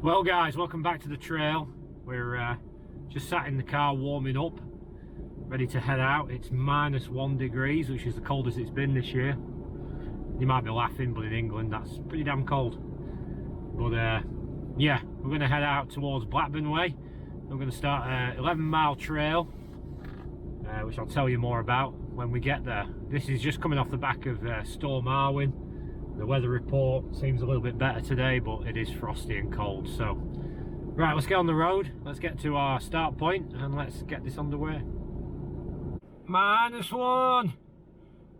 Well guys, welcome back to the trail. We're just sat in the car warming up, ready to head out. It's -1 degrees, which is the coldest it's been this year. You might be laughing, but in England that's pretty damn cold. But yeah, we're going to head out towards Blackburn Way. We're going to start an 11-mile trail, which I'll tell you more about when we get there. This is just coming off the back of Storm Arwen. The weather report seems a little bit better today, but it is frosty and cold. So, right, let's get on the road. Let's get to our start point and let's get this underway. -1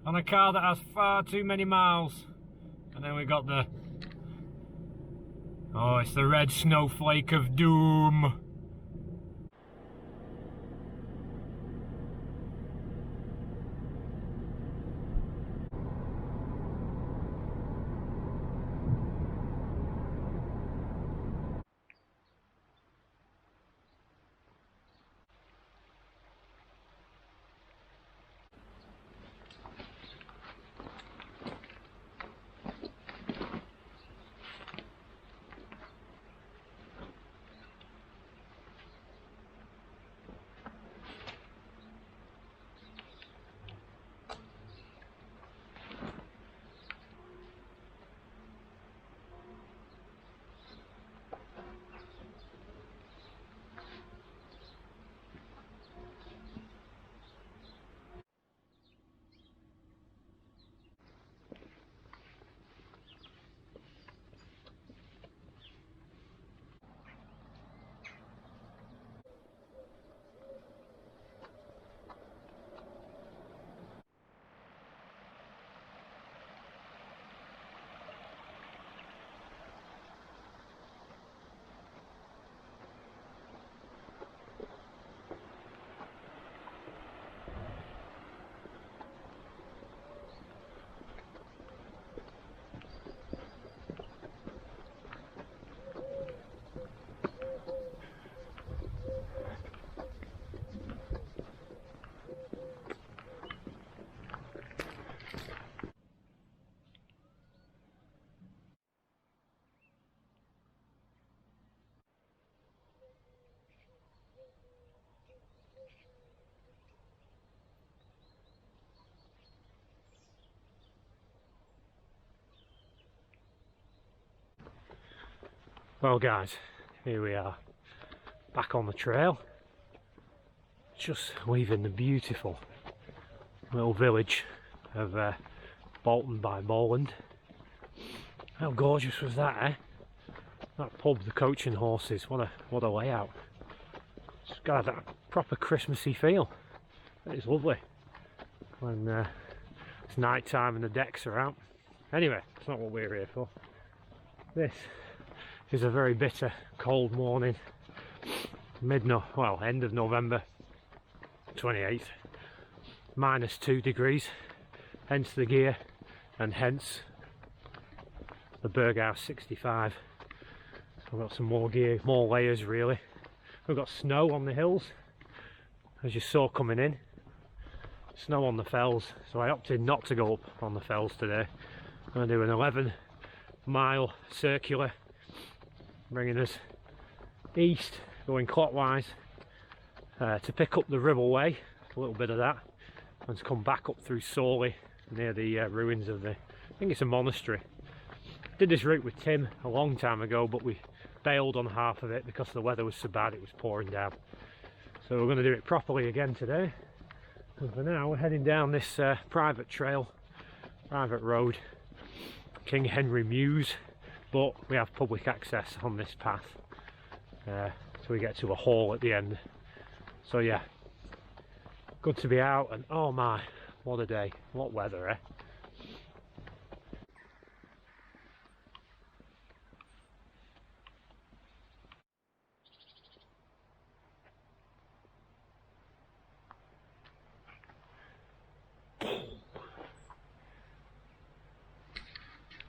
on a car that has far too many miles. And then we got the... oh, it's the red snowflake of doom. Well guys, here we are, back on the trail, just leaving the beautiful little village of Bolton by Bowland. How gorgeous was that, eh? That pub, the Coach and Horses, what a layout. It's got that proper Christmassy feel. It is lovely when it's night time and the decks are out. Anyway, that's not what we're here for. This is a very bitter cold morning, end of November 28th, -2 degrees, hence the gear and hence the Berghaus 65. I've got some more gear, more layers really. We've got snow on the hills, as you saw coming in, snow on the fells, so I opted not to go up on the fells today. I'm going to do an 11-mile circular, bringing us east, going clockwise, to pick up the Ribble Way, a little bit of that, and to come back up through Sawley near the ruins of the, I think it's a monastery. Did this route with Tim a long time ago, but we bailed on half of it because the weather was so bad it was pouring down. So we're going to do it properly again today. And for now we're heading down this private trail, private road, King Henry Mews. But we have public access on this path, so we get to a hall at the end. So yeah, good to be out, and oh my, what a day, what weather, eh?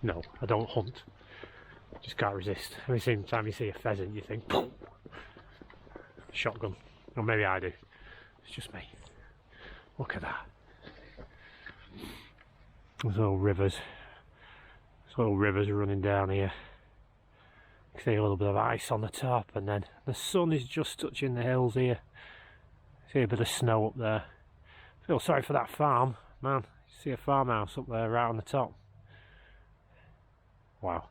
No, I don't hunt. Just can't resist. Every single time you see a pheasant you think, shotgun. Or maybe I do. It's just me. Look at that. There's little rivers. There's little rivers running down here. See a little bit of ice on the top, and then the sun is just touching the hills here. See a bit of snow up there. Feel sorry for that farm, man. See a farmhouse up there right on the top. Wow.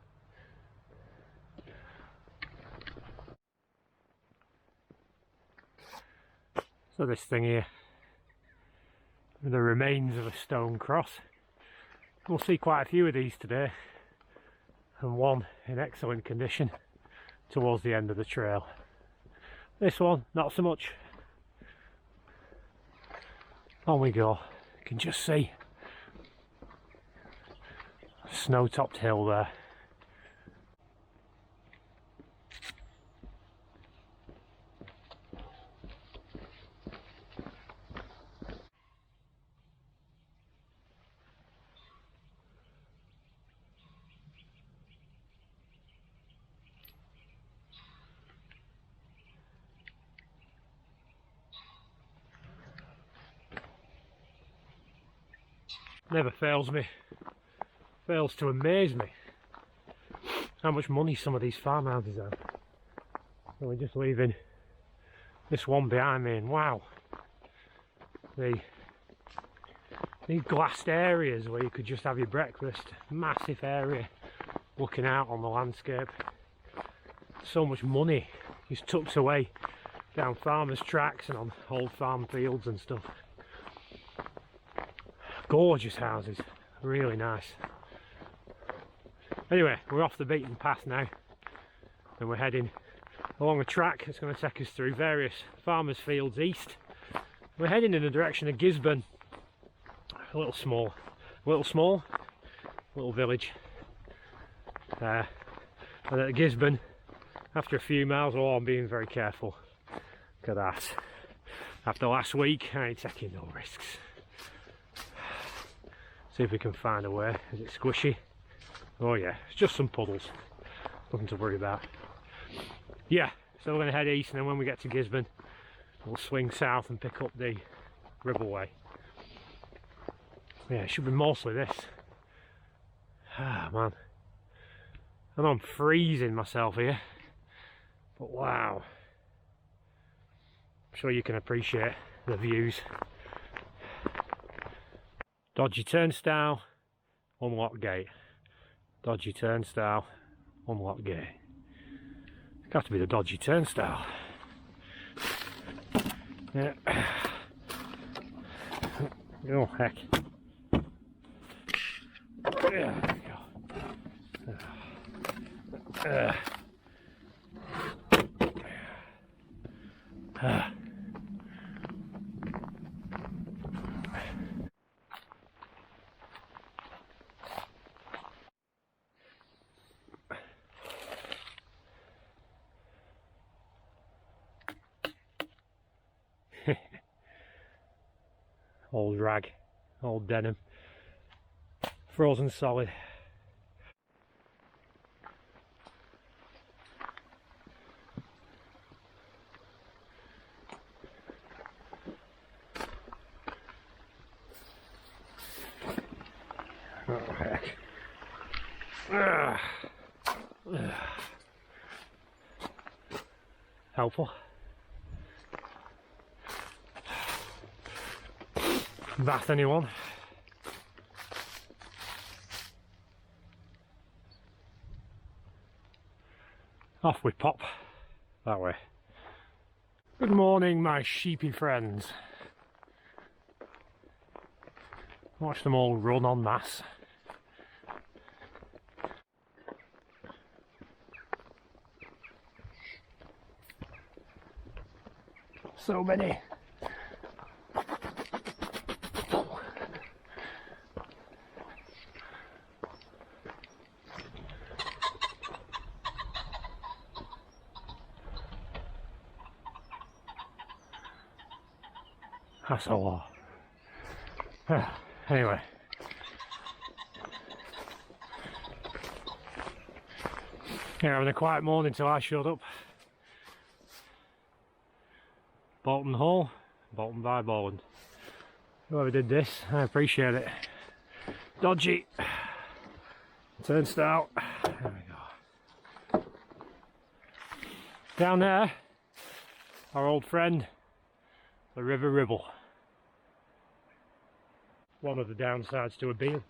So this thing here, the remains of a stone cross. We'll see quite a few of these today, and one in excellent condition towards the end of the trail. This one, not so much. On we go. You can just see a snow-topped hill there. Never fails to amaze me how much money some of these farmhouses have. So we're just leaving this one behind me, and wow, these glassed areas where you could just have your breakfast, massive area looking out on the landscape. So much money is tucked away down farmers' tracks and on old farm fields and stuff. Gorgeous houses, really nice. Anyway, we're off the beaten path now, and we're heading along a track that's going to take us through various farmers' fields east. We're heading in the direction of Gisborne, a little small village. And at Gisborne, after a few miles, oh, I'm being very careful. Look at that. After last week, I ain't taking no risks. See if we can find a way. Is it squishy? Oh yeah, it's just some puddles. Nothing to worry about. Yeah, so we're going to head east, and then when we get to Gisborne, we'll swing south and pick up the Ribbleway. Yeah, it should be mostly this. Ah, man. I know I'm freezing myself here, but wow. I'm sure you can appreciate the views. Dodgy turnstile, unlock gate. Dodgy turnstile, unlock gate. It's got to be the dodgy turnstile. Yeah. Oh heck. There we go. Old rag, old denim, frozen solid. Oh heck. Helpful. Bath anyone? Off we pop that way. Good morning, my sheepy friends. Watch them all run en masse. So many. That's a lot. Anyway. Yeah, having a quiet morning till I showed up. Bolton Hall, Bolton by Bolton. Whoever did this, I appreciate it. Dodgy turnstile. There we go. Down there, our old friend, the River Ribble. One of the downsides to a beam.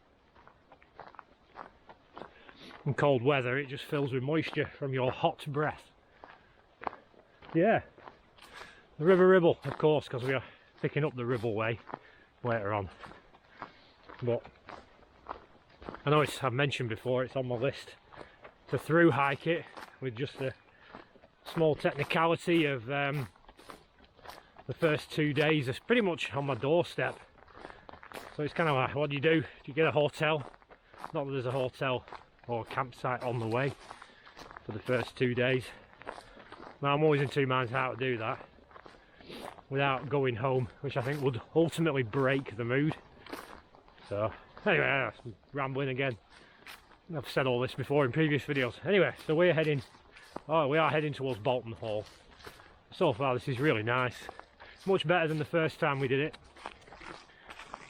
In cold weather it just fills with moisture from your hot breath. Yeah, the River Ribble, of course, because we are picking up the Ribble Way later on. But I know I've mentioned before, it's on my list to through hike it, with just the small technicality of the first 2 days. It's pretty much on my doorstep, so it's kind of like, what do? Do you get a hotel? Not that there's a hotel or a campsite on the way for the first 2 days. Now I'm always in two minds how to do that without going home, which I think would ultimately break the mood. So anyway, I'm rambling again. I've said all this before in previous videos. Anyway, so we are heading towards Bolton Hall. So far this is really nice. Much better than the first time we did it,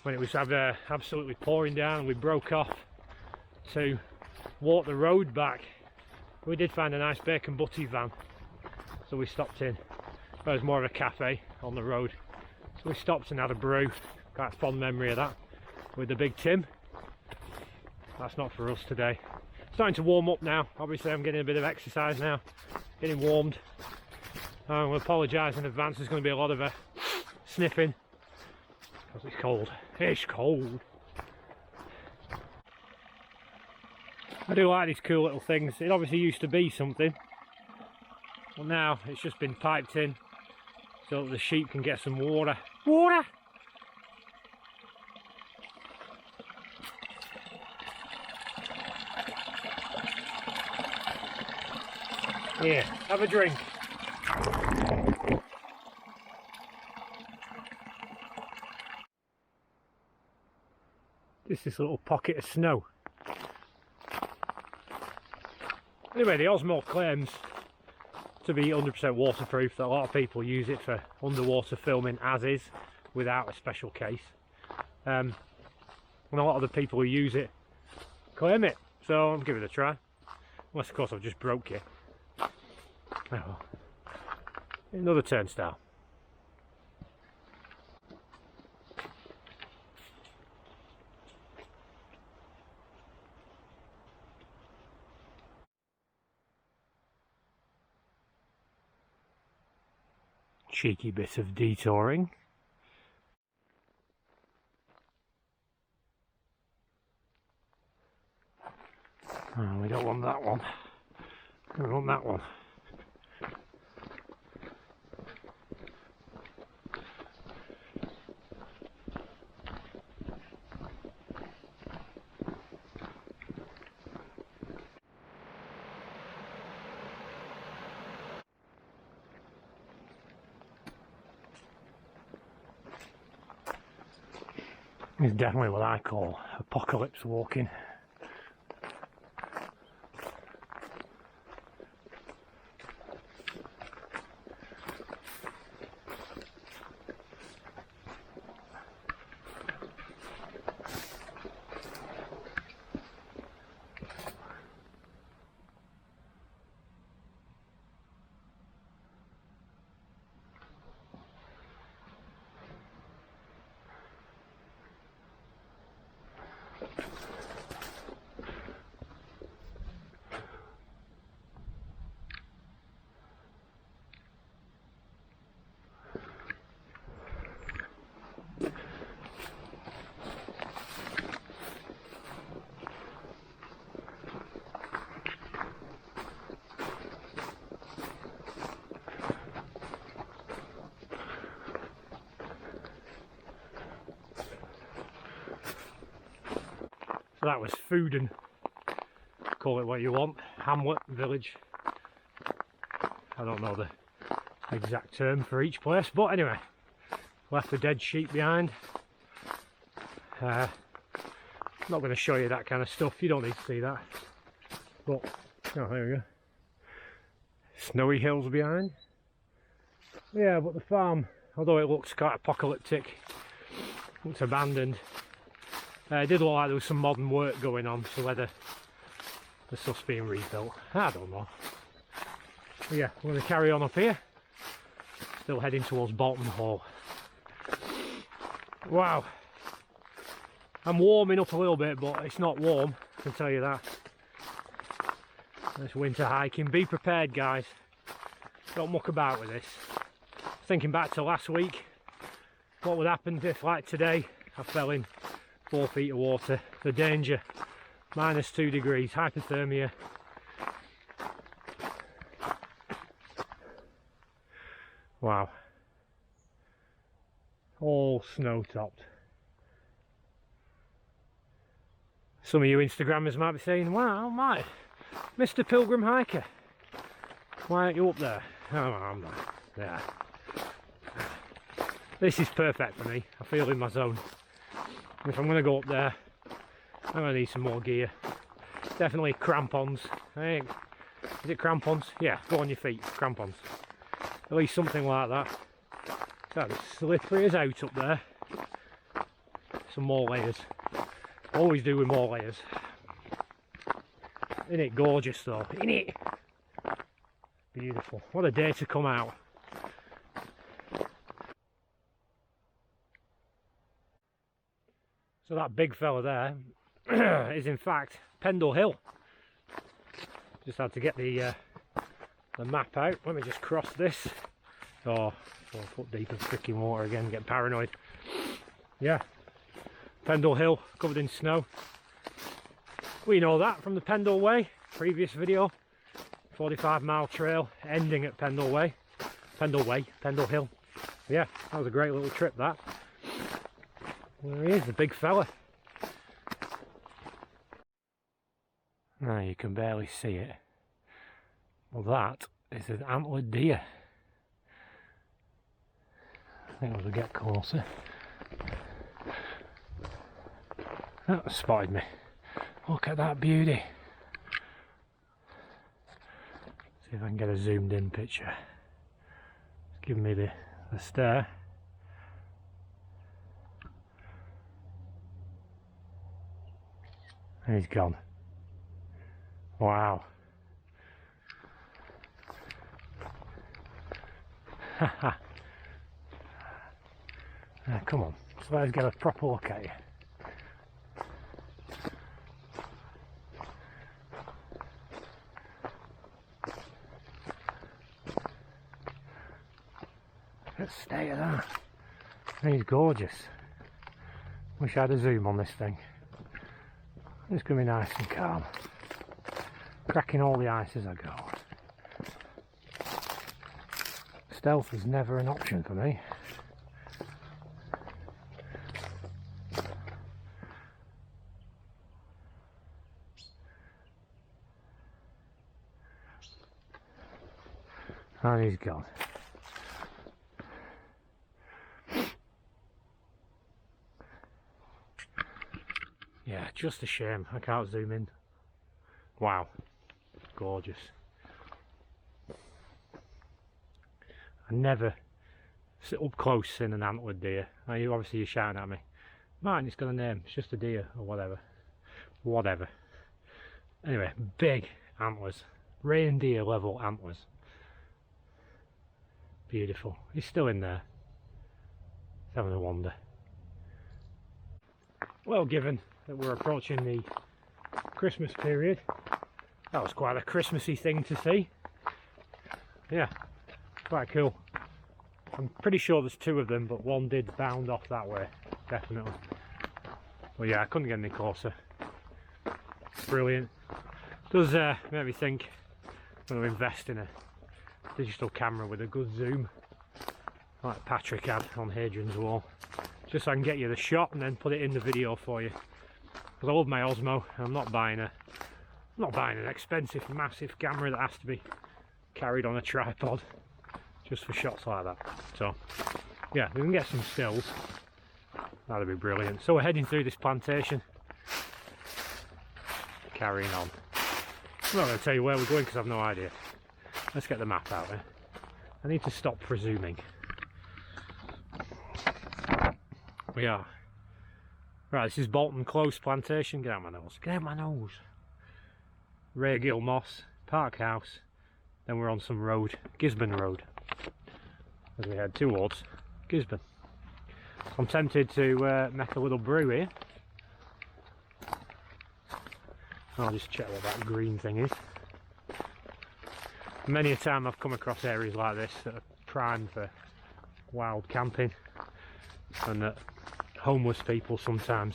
when it was absolutely pouring down. We broke off to walk the road back. We did find a nice bacon butty van, so we stopped in. There was more of a cafe on the road, so we stopped and had a brew. Quite a fond memory of that with the big Tim. That's not for us today. Starting to warm up now. Obviously I'm getting a bit of exercise now, getting warmed. I will apologise in advance, there's going to be a lot of sniffing because it's cold. It's cold. I do like these cool little things. It obviously used to be something, well now it's just been piped in so that the sheep can get some water. Water! Here, have a drink. Just this little pocket of snow. Anyway, the Osmo claims to be 100% waterproof, that a lot of people use it for underwater filming as is, without a special case. And a lot of the people who use it claim it, so I'll give it a try. Unless of course I've just broke it. Oh, another turnstile. Cheeky bit of detouring. Oh, we don't want that one. We want that one. It's definitely what I call apocalypse walking. So that was Foodon, call it what you want, hamlet, village. I don't know the exact term for each place, but anyway, left the dead sheep behind. Not going to show you that kind of stuff, you don't need to see that. But, oh, there we go. Snowy hills behind. Yeah, but the farm, although it looks quite apocalyptic, looks abandoned. It did look like there was some modern work going on, so whether the stuff's being rebuilt, I don't know. But yeah, we're going to carry on up here. Still heading towards Bolton Hall. Wow. I'm warming up a little bit, but it's not warm, I can tell you that. This winter hiking. Be prepared, guys. Don't muck about with this. Thinking back to last week, what would happen if, like today, I fell in 4 feet of water? The danger. -2 degrees, hypothermia. Wow. All snow topped. Some of you Instagrammers might be saying, wow, Mr. Pilgrim Hiker, why aren't you up there? Oh, I'm not there. This is perfect for me. I feel in my zone. If I'm going to go up there, I'm going to need some more gear. Definitely crampons. Hey, is it crampons? Yeah, go on your feet, crampons. At least something like that. It's as slippery as out up there. Some more layers. Always do with more layers. Isn't it gorgeous though? Isn't it? Beautiful. What a day to come out. So that big fella there is in fact Pendle Hill. Just had to get the map out. Let me just cross this. Oh, 4 foot deep of freaking water again, get paranoid. Yeah, Pendle Hill covered in snow. We know that from the Pendle Way, previous video. 45-mile trail ending at Pendle Hill. Yeah, that was a great little trip, that. There he is, the big fella. Now you can barely see it. Well, that is an antlered deer. I think as we get closer. That spotted me. Look at that beauty. See if I can get a zoomed in picture. It's giving me the stare. And he's gone. Wow. Haha. Come on, so let's get a proper look at you. Let's stay at that. He's gorgeous. Wish I had a zoom on this thing. It's going to be nice and calm. Cracking all the ice as I go. Stealth is never an option for me. And he's gone. Yeah, just a shame. I can't zoom in. Wow. Gorgeous. I never sit up close in an antlered deer. Now you obviously you're shouting at me. Martin, it's got a name. It's just a deer or whatever. Whatever. Anyway, big antlers. Reindeer level antlers. Beautiful. He's still in there. He's having a wander. Well, given that we're approaching the Christmas period, that was quite a Christmassy thing to see. Yeah, quite cool. I'm pretty sure there's 2 of them, but one did bound off that way, definitely. Well, yeah, I couldn't get any closer. Brilliant. Does make me think I'm going to invest in a digital camera with a good zoom, like Patrick had on Hadrian's Wall, just so I can get you the shot and then put it in the video for you. Because I love my Osmo, and I'm not buying an expensive, massive camera that has to be carried on a tripod just for shots like that. So, yeah, we can get some stills. That'd be brilliant. So we're heading through this plantation, carrying on. I'm not going to tell you where we're going because I've no idea. Let's get the map out there. I need to stop presuming. We are. Right, this is Bolton Close Plantation. Get out my nose. Get out my nose. Ray Gill Moss, Park House, then we're on some road, Gisborne Road, as we head towards Gisborne. So I'm tempted to make a little brew here. I'll just check what that green thing is. Many a time I've come across areas like this that are prime for wild camping, and that homeless people sometimes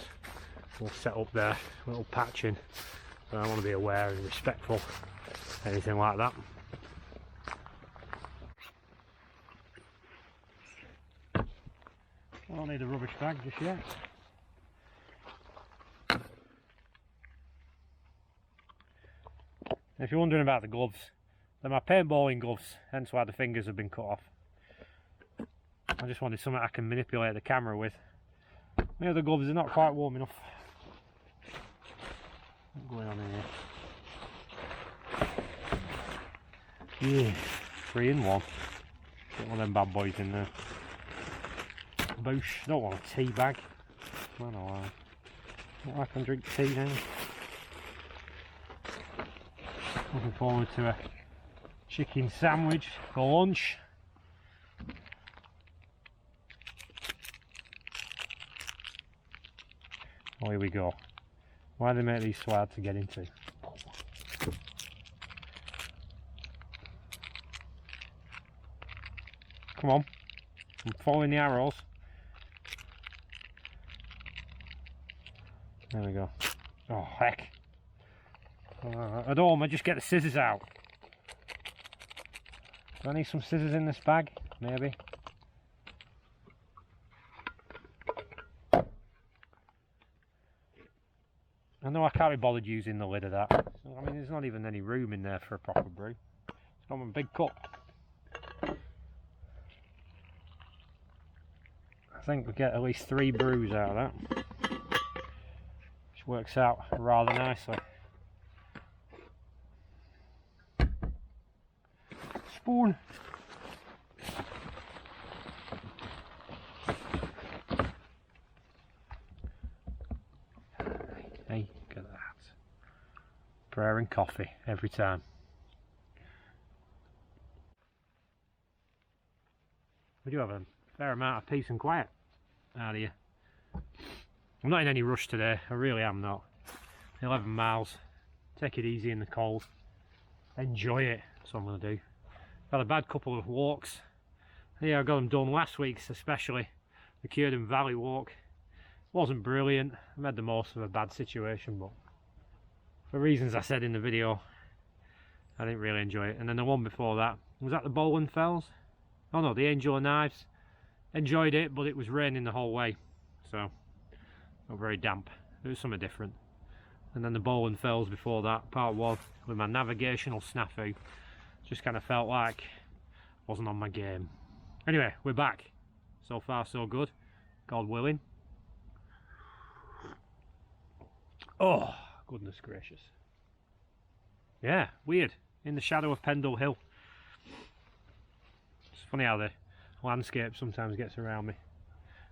will set up their little patching. So I want to be aware and respectful of anything like that. I don't need a rubbish bag just yet. If you're wondering about the gloves, they're my paintballing gloves, hence why the fingers have been cut off. I just wanted something I can manipulate the camera with. The other gloves are not quite warm enough. What's going on here? Yeah, 3 in 1. Get one of them bad boys in there. Boosh, don't want a tea bag. I don't know why. Not like I can drink tea now. Looking forward to a chicken sandwich for lunch. Oh, here we go. Why do they make these so hard to get into? Come on, I'm following the arrows. There we go. Oh heck. At home I just get the scissors out. Do I need some scissors in this bag? Maybe. I know I can't be bothered using the lid of that. So, I mean, there's not even any room in there for a proper brew. It's got a big cup. I think we get at least 3 brews out of that, which works out rather nicely. Spoon. Hey, look at that. Prayer and coffee every time. We do have a fair amount of peace and quiet out here. I'm not in any rush today, I really am not. 11 miles, take it easy in the cold, enjoy it, that's what I'm going to do. Had a bad couple of walks. Yeah, I got them done last week, especially the Curden Valley walk. Wasn't brilliant, I made the most of a bad situation, but for reasons I said in the video, I didn't really enjoy it. And then the one before that, was that the Bowland Fells? Oh no, the Angel of Knives. Enjoyed it, but it was raining the whole way, so not very damp. It was something different. And then the Bowland Fells before that, part 1, with my navigational snafu. Just kind of felt like I wasn't on my game. Anyway, we're back. So far so good, God willing. Oh, goodness gracious. Yeah, weird. In the shadow of Pendle Hill. It's funny how the landscape sometimes gets around me.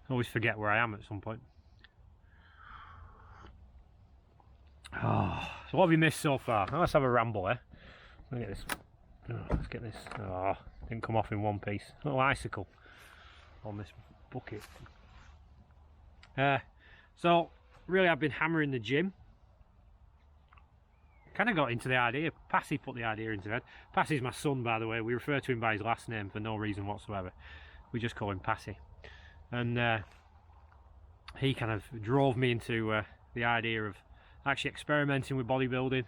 I always forget where I am at some point. Oh, so what have we missed so far? Now let's have a ramble, eh? Let me get this. Oh, let's get this. Oh, didn't come off in one piece. A little icicle on this bucket. So really, I've been hammering the gym. Kind of got into the idea. Passy put the idea into head. Passy's my son, by the way. We refer to him by his last name for no reason whatsoever. We just call him Passy. And he kind of drove me into the idea of actually experimenting with bodybuilding,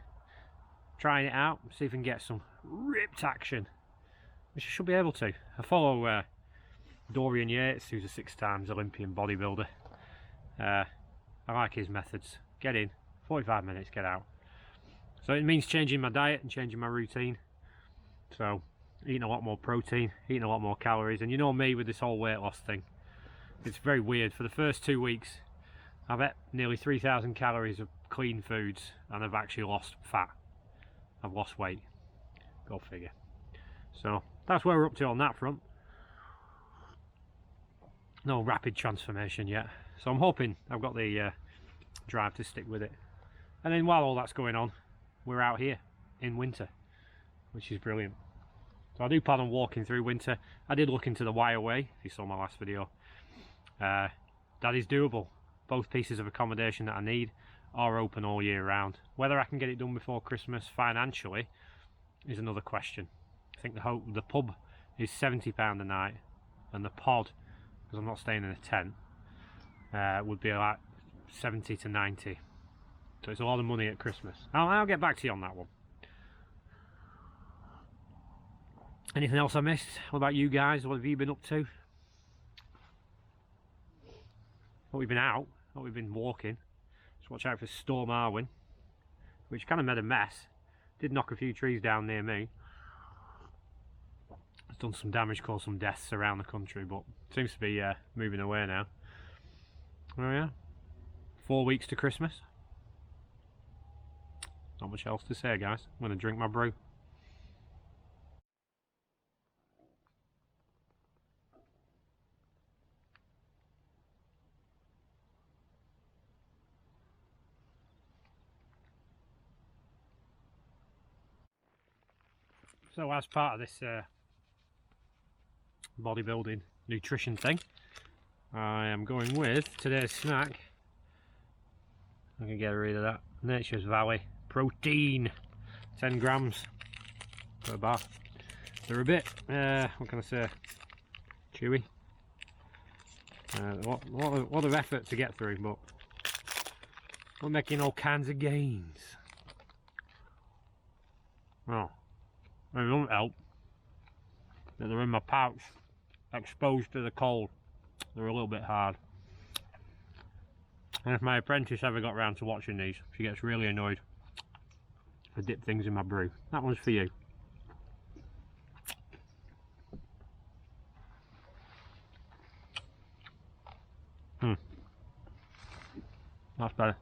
trying it out, see if we can get some ripped action, which I should be able to. I follow Dorian Yates, who's a 6-time Olympian bodybuilder. I like his methods. Get in, 45 minutes, get out. So it means changing my diet and changing my routine. So eating a lot more protein, eating a lot more calories, and you know me with this whole weight loss thing. It's very weird. For the first 2 weeks, I've ate nearly 3,000 calories of clean foods, and I've actually lost fat. I've lost weight. Go figure. So that's where we're up to on that front. No rapid transformation yet. So I'm hoping I've got the drive to stick with it. And then while all that's going on, we're out here in winter, which is brilliant. So I do plan on walking through winter. I did look into the Wye Away, if you saw my last video. That is doable. Both pieces of accommodation that I need are open all year round. Whether I can get it done before Christmas financially is another question. I think the pub is £70 a night, and the pod, because I'm not staying in a tent, would be like 70 to 90. So it's a lot of money at Christmas. I'll get back to you on that one. Anything else I missed? What about you guys? What have you been up to? What we've been out? What we've been walking? Just watch out for Storm Arwen, which kind of made a mess. Did knock a few trees down near me. It's done some damage, caused some deaths around the country, but seems to be moving away now. Oh yeah, 4 weeks to Christmas. Not much else to say, guys. I'm going to drink my brew. So as part of this bodybuilding nutrition thing, I am going with today's snack. I can get rid of that. Nature's Valley protein, 10 grams per bar. They're a bit, what can I say, chewy. A lot of effort to get through, but we're making all kinds of gains. Oh. It doesn't help that they're in my pouch, exposed to the cold. They're a little bit hard. And if my apprentice ever got round to watching these, she gets really annoyed if I dip things in my brew. That one's for you. That's better.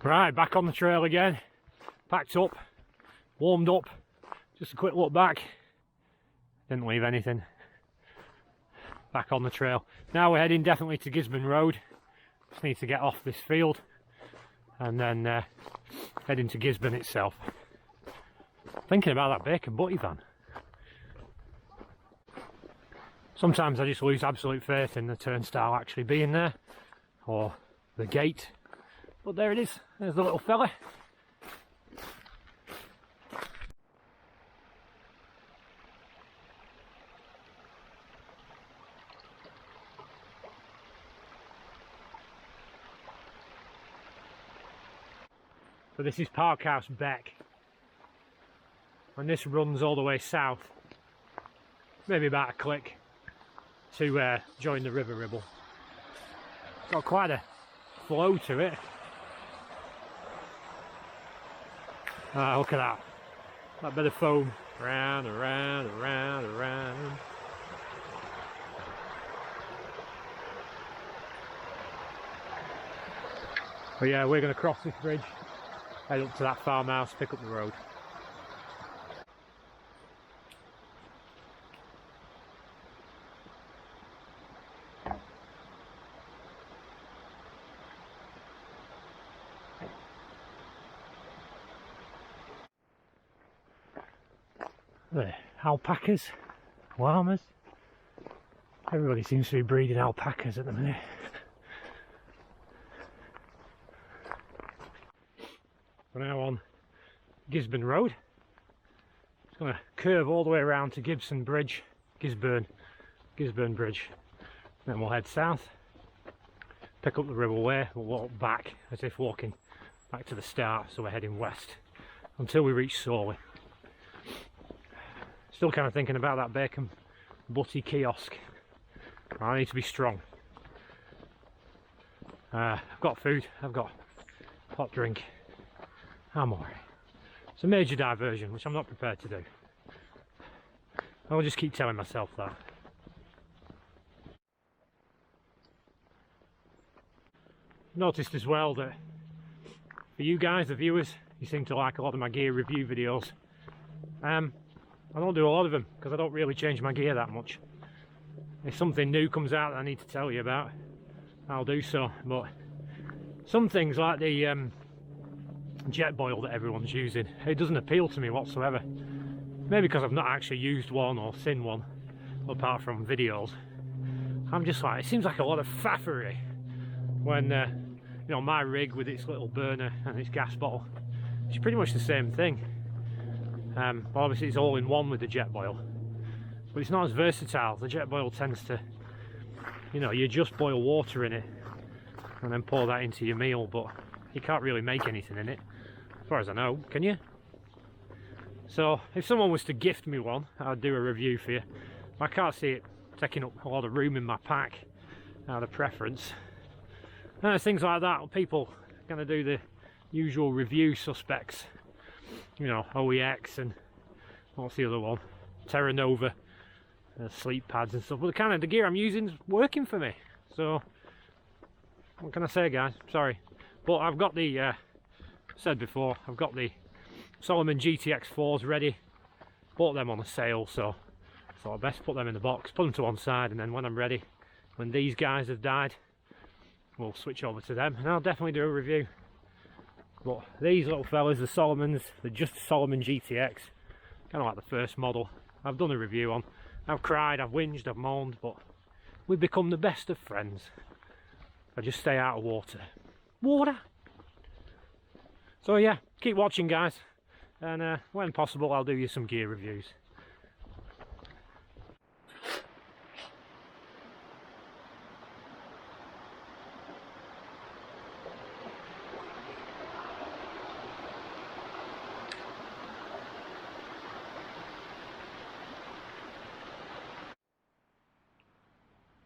Right, back on the trail again. Packed up, warmed up. Just a quick look back. Didn't leave anything. Back on the trail. Now we're heading definitely to Gisborne Road. Just need to get off this field and then head into Gisborne itself. Thinking about that bacon butty van. Sometimes I just lose absolute faith in the turnstile actually being there, or the gate. But there it is, there's the little fella. So this is Parkhouse Beck, and this runs all the way south, maybe about a click, to join the River Ribble. Got quite a flow to it. Look at that bit of foam, round and round and round and round. But yeah, we're going to cross this bridge, head up to that farmhouse, pick up the road. The alpacas, llamas. Everybody seems to be breeding alpacas at the minute. We're now on Gisborne Road. It's going to curve all the way around to Gisborne Bridge. Then we'll head south, pick up the Ribble Way, we'll walk back as if walking back to the start, so we're heading west until we reach Sawley. Still kind of thinking about that bacon butty kiosk. I need to be strong. I've got food, I've got hot drink, I'm alright. It's a major diversion, which I'm not prepared to do. I'll just keep telling myself that. Noticed as well that for you guys, the viewers, you seem to like a lot of my gear review videos. I don't do a lot of them because I don't really change my gear that much. If something new comes out that I need to tell you about, I'll do so, but Some things like the jet boil that everyone's using, it doesn't appeal to me whatsoever. Maybe because I've not actually used one or seen one apart from videos. I'm just like, it seems like a lot of faffery when you know, my rig with its little burner and its gas bottle, it's pretty much the same thing. Well, obviously it's all in one with the jet boil, but it's not as versatile. The jet boil tends to, you know, you just boil water in it and then pour that into your meal, but you can't really make anything in it, as far as I know, can you? So if someone was to gift me one, I'd do a review for you. I can't see it taking up a lot of room in my pack out of preference. Things like that, people are going to do the usual review suspects, you know, OEX and what's the other one, Terra Nova, sleep pads and stuff. But the gear I'm using is working for me, so what can I say, guys? Sorry, but I've got the said before, I've got the Solomon GTX 4s ready. Bought them on a sale, so I thought I'd best put them in the box, put them to one side, and then when I'm ready, when these guys have died, we'll switch over to them and I'll definitely do a review. But these little fellas, the Solomons, they're just Solomon GTX, kind of like the first model. I've done a review on. I've cried, I've whinged, I've moaned, but we've become the best of friends. I just stay out of water. So yeah, keep watching, guys, and when possible I'll do you some gear reviews.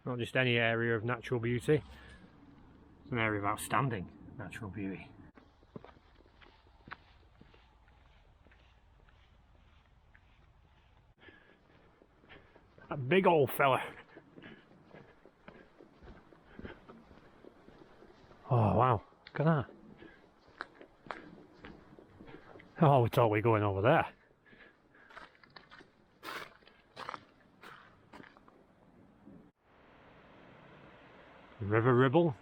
Not just any area of natural beauty, it's an area of outstanding natural beauty. That big old fella. Oh wow, look at that. Oh, we thought we were going over there. River Ribble,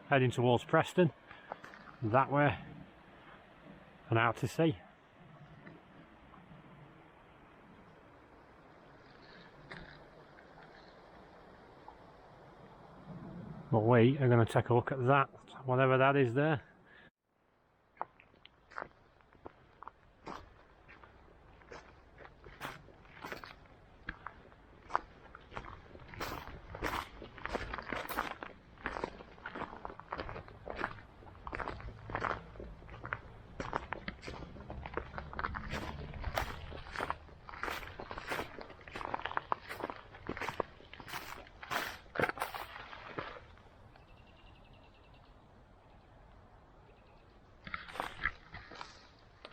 heading towards Preston, that way, and out to sea. But we are going to take a look at that, whatever that is there.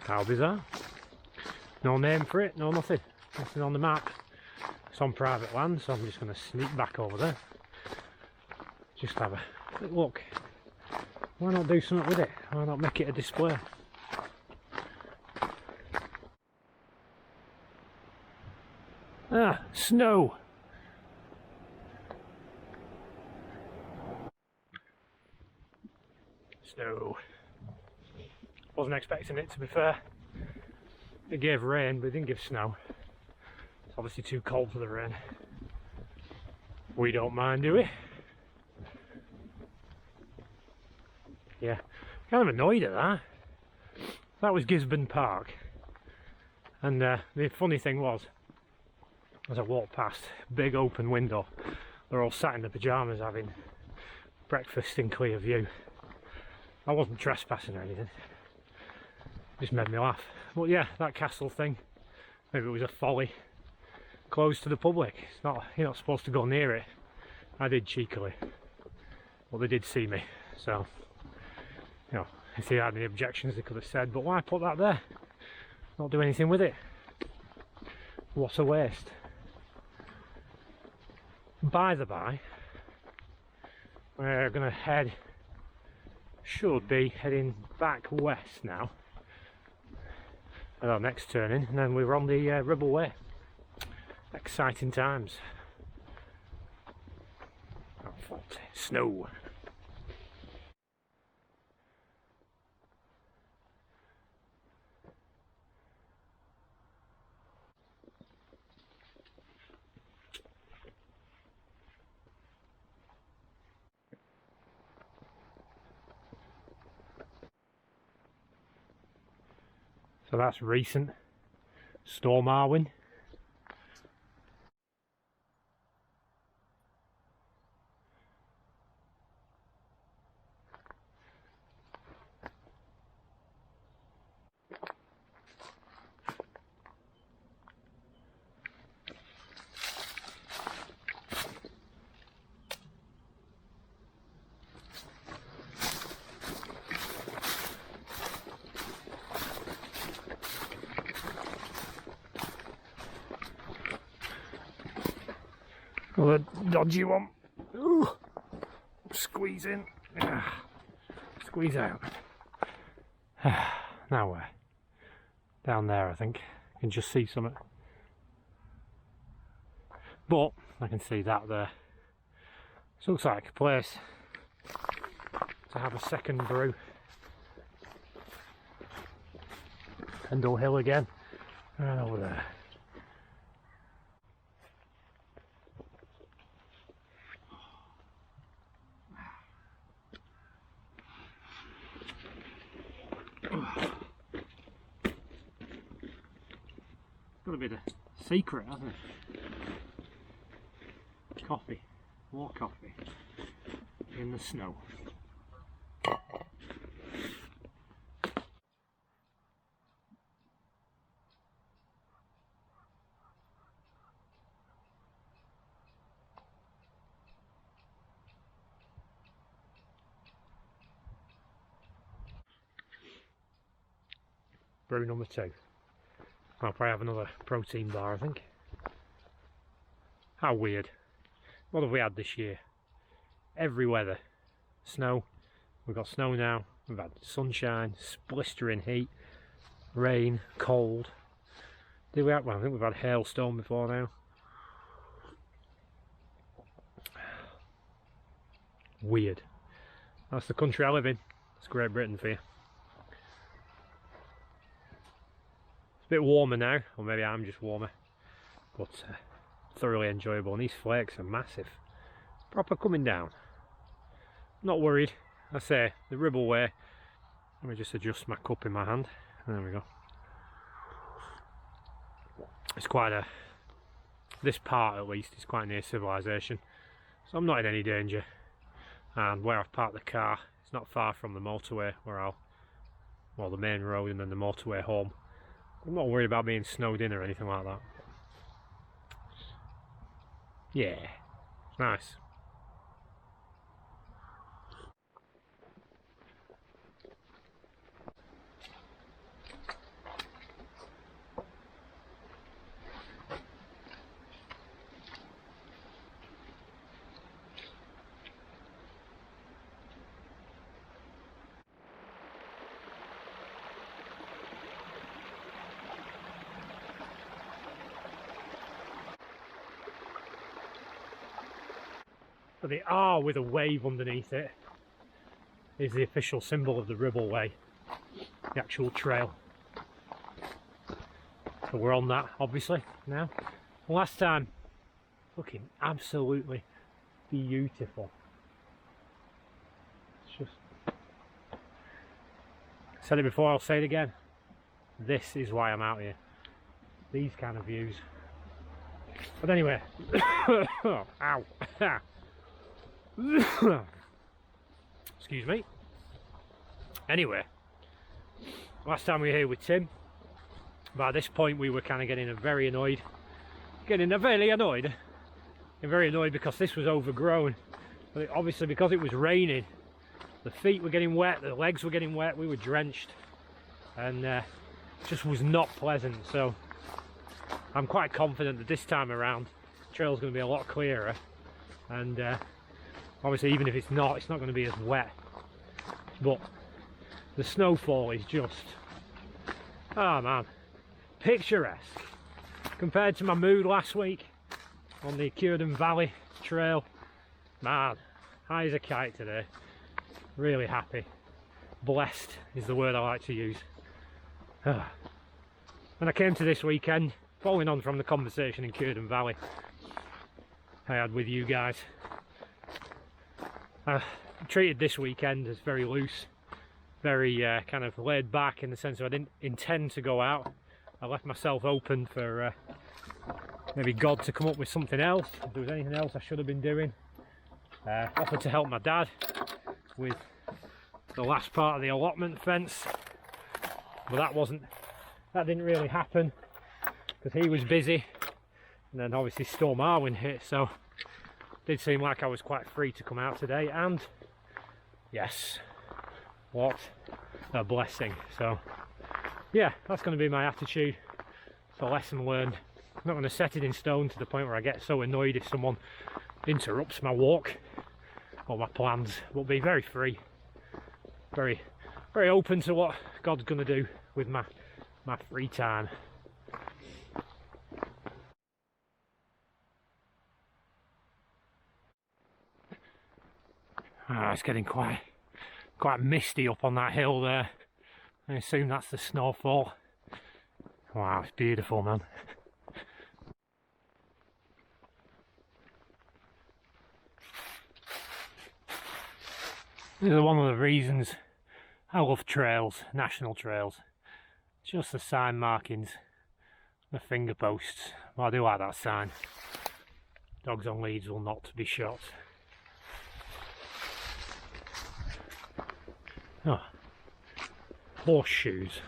How bizarre. No name for it, no nothing. Nothing on the map. It's on private land, so I'm just going to sneak back over there. Just have a quick look. Why not do something with it? Why not make it a display? Ah, snow! Snow. Wasn't expecting it, to be fair. It gave rain, but it didn't give snow. It's obviously too cold for the rain. We don't mind, do we? Yeah, kind of annoyed at that. That was Gisborne Park. And the funny thing was, as I walked past, big open window, they're all sat in their pyjamas having breakfast in clear view. I wasn't trespassing or anything. Just made me laugh. But yeah, that castle thing, maybe it was a folly, closed to the public. It's not, you're not supposed to go near it. I did cheekily, well, they did see me, so you know, if they had any objections they could have said, but why put that there? Not do anything with it. What a waste. By the by, we're going to head, should be heading back west now at our next turning, and then we're on the Ribble Way. Exciting times. Oh, snow. So that's recent. Storm Arwen. Well, a dodgy one. Ooh. Squeeze in. Squeeze out. Now where? Down there, I think. I can just see something. But I can see that there. This looks like a place to have a second brew. Pendle Hill again. Right over there. Got a bit of secret, hasn't it? Coffee, more coffee in the snow. Brew number 2. I'll probably have another protein bar, I think. How weird. What have we had this year? Every weather. Snow. We've got snow now. We've had sunshine, blistering heat, rain, cold. Did we have, well, I think we've had hailstone before now. Weird. That's the country I live in. It's Great Britain for you. It's a bit warmer now, or maybe I'm just warmer, but thoroughly enjoyable. And these flakes are massive, proper coming down. Not worried. I say the ribble way. Let me just adjust my cup in my hand. There we go. It's quite a, this part at least is quite near civilization, so I'm not in any danger. And where I've parked the car, it's not far from the motorway where well, the main road and then the motorway home. I'm not worried about being snowed in or anything like that. Yeah, it's nice. But the R with a wave underneath it is the official symbol of the Ribble Way, the actual trail. So we're on that, obviously, now. Last time, looking absolutely beautiful. It's just, I said it before, I'll say it again. This is why I'm out here. These kind of views. But anyway, ow. Excuse me. Anyway, last time we were here with Tim, by this point we were kind of getting very annoyed because this was overgrown. But obviously because it was raining, the feet were getting wet, the legs were getting wet, we were drenched, and it just was not pleasant. So I'm quite confident that this time around the trail's going to be a lot clearer, and obviously even if it's not going to be as wet. But the snowfall is just, oh man, picturesque compared to my mood last week on the Curedon Valley trail. Man, high as a kite today. Really happy. Blessed is the word I like to use. When I came to this weekend, following on from the conversation in Curedon Valley I had with you guys, I treated this weekend as very loose. very kind of laid back, in the sense that I didn't intend to go out. I left myself open for maybe God to come up with something else, if there was anything else I should have been doing. Offered to help my dad with the last part of the allotment fence, but that didn't really happen because he was busy, and then obviously Storm Arwen hit, so it did seem like I was quite free to come out today, and yes, what a blessing. So yeah, that's going to be my attitude. It's a lesson learned. I'm not going to set it in stone to the point where I get so annoyed if someone interrupts my walk or my plans, but be very free, very open to what God's going to do with my free time. It's getting quite misty up on that hill there. I assume that's the snowfall. Wow, it's beautiful, man. This is one of the reasons I love trails, national trails. Just the sign markings, the finger posts. Well, I do like that sign. Dogs on leads will not be shot. Oh, horseshoes.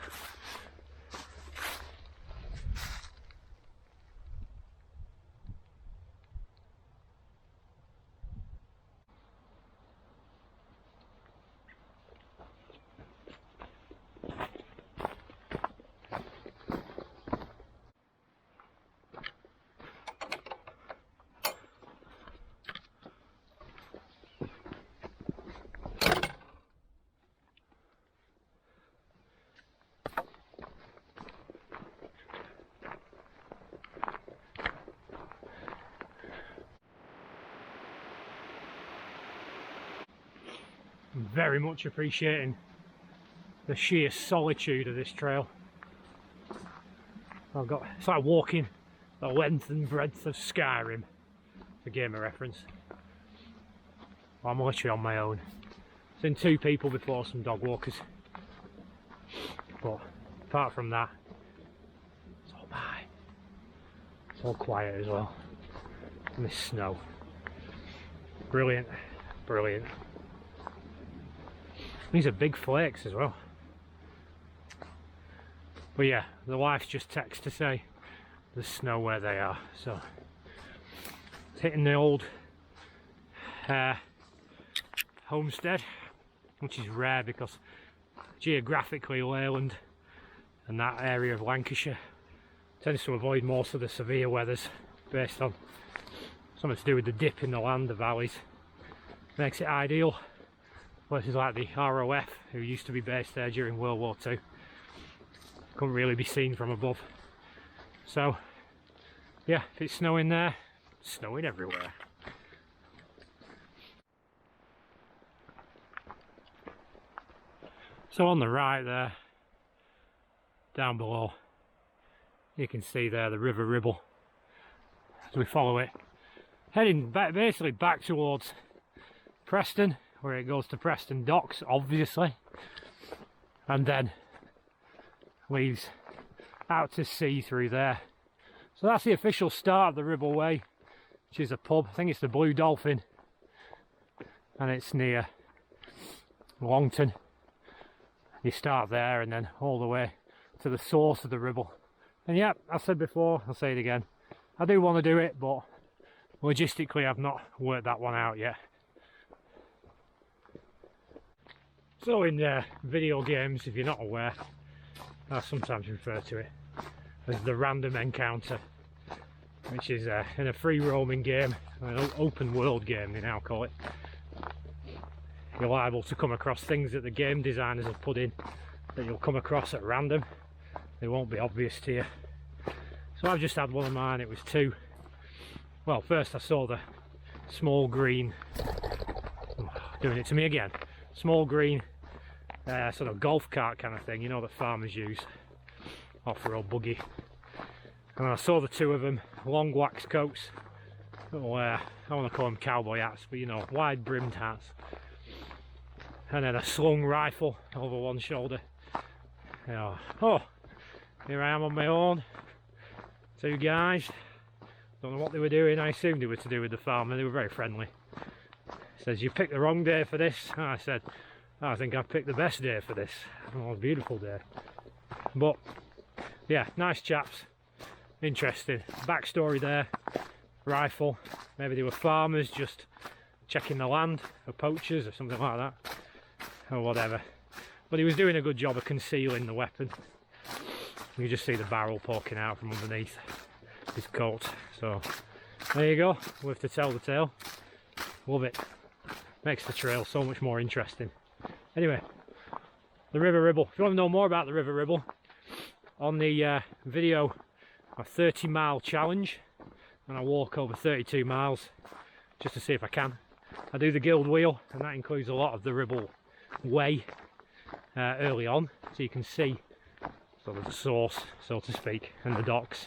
I'm very much appreciating the sheer solitude of this trail. It's like walking the length and breadth of Skyrim, for game of reference. I'm literally on my own. I've seen 2 people before, some dog walkers, but apart from that, it's all mine. It's all quiet as well. And this snow, brilliant, brilliant. These are big flakes as well. But yeah, the wife just texted to say there's snow where they are, so it's hitting the old homestead, which is rare because geographically Leyland and that area of Lancashire tends to avoid most of the severe weathers, based on something to do with the dip in the land, the valleys. Makes it ideal. Places like the ROF, who used to be based there during World War II, couldn't really be seen from above. So yeah, if it's snowing there, it's snowing everywhere. So on the right there, down below, you can see there the River Ribble. As we follow it, heading back, basically back towards Preston, where it goes to Preston Docks, obviously, and then leaves out to sea through there. So that's the official start of the Ribble Way, which is a pub. I think it's the Blue Dolphin, and it's near Longton. You start there and then all the way to the source of the Ribble. And yeah, I said before, I'll say it again, I do want to do it, but logistically I've not worked that one out yet. So in video games, if you're not aware, I sometimes refer to it as the random encounter, which is in a free roaming game, an open world game they now call it. You're liable to come across things that the game designers have put in that you'll come across at random. They won't be obvious to you. So I've just had one of mine. It was 2. Well, first I saw the small green, doing it to me again, small green sort of golf cart kind of thing, you know, that farmers use, off-road buggy. And I saw the 2 of them, long wax coats, little, I want to call them cowboy hats, but you know, wide brimmed hats. and then a slung rifle over one shoulder. Yeah. Oh, here I am on my own. 2 guys. Don't know what they were doing. I assumed they were to do with the farm, and they were very friendly. Says, you picked the wrong day for this. And I said, I think I've picked the best day for this. Oh, a beautiful day. But yeah, nice chaps. Interesting. Backstory there. Rifle. Maybe they were farmers just checking the land for poachers or something like that. Or whatever. But he was doing a good job of concealing the weapon. You just see the barrel poking out from underneath his coat. So there you go. Live to tell the tale. Love it. Makes the trail so much more interesting. Anyway, the River Ribble. If you want to know more about the River Ribble, on the video, a 30-mile challenge, and I walk over 32 miles just to see if I can. I do the Guild Wheel, and that includes a lot of the Ribble Way early on, so you can see sort of the source, so to speak, and the docks.